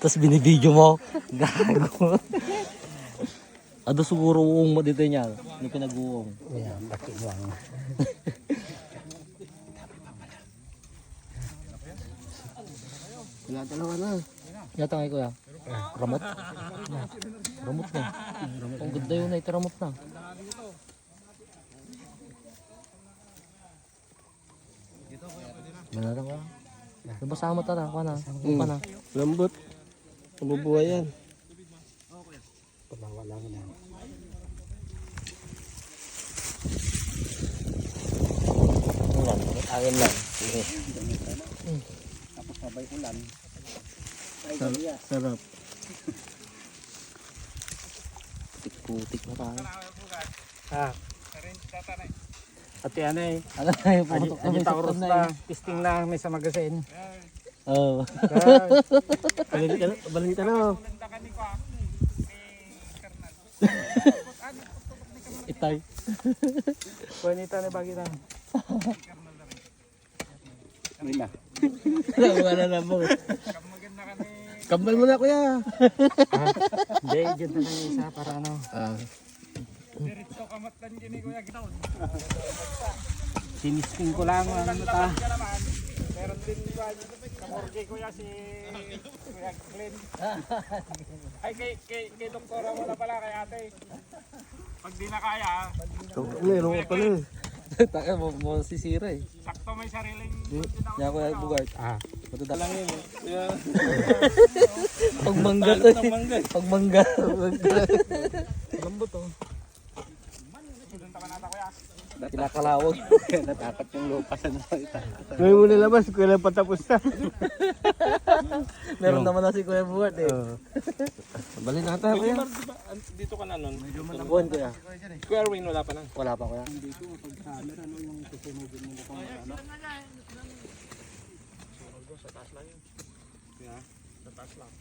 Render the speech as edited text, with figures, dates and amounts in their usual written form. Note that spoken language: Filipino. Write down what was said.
Tapos binibidyo mo. Gago. Ado siguro uong mo dito niya. Ano pinag-uong? Yan, bakit lang. Wala dalawa na. Yata nga kuya. Ramot? Ramot na. Ang ganda yun ay ramot na. Manarang ka. Nabasa mo tara. Ka na. Ka na. Lambot. Mabubuhay yan. Wala mo na. Ulan. Angin lang. Sige. Tapos sabay ulan. Sarap. Putik na tayo. Ah. Ati ano eh. Ano na yung putok na may Taurus saktan na na. eh. Testing na may sa magasin. Oo. Balita na. Itay. Bonita na bagita. Hindi na. Wala na mo. Kambal mo na kuya. Hindi, dyan na lang yung isa para ano. Sinisting ko lang ano ta. Meron din ba kamorge kuya si Kuya Glenn. Ay kay doktora mo na pala kay ate. Pag di na kaya, Meron ka pala eh. Taka mo sisira eh. sakto may sariling Kaya ko yung bugart. Ah. Matuda lang yun. Kaya, Pagmangga to eh. Pagmangga. Lambot oh. Doon ka nata kuya. Kinakalawag. Natapat yung lupa sa salita. ngayon mo nalabas, kuya lang patapos na. Meron naman na si Kuya Bugart eh. Balin nata kuya. Dito ka na nun. Buwan kuya. Kuya Erwin wala pa na. Wala pa kuya. Sa taas lang.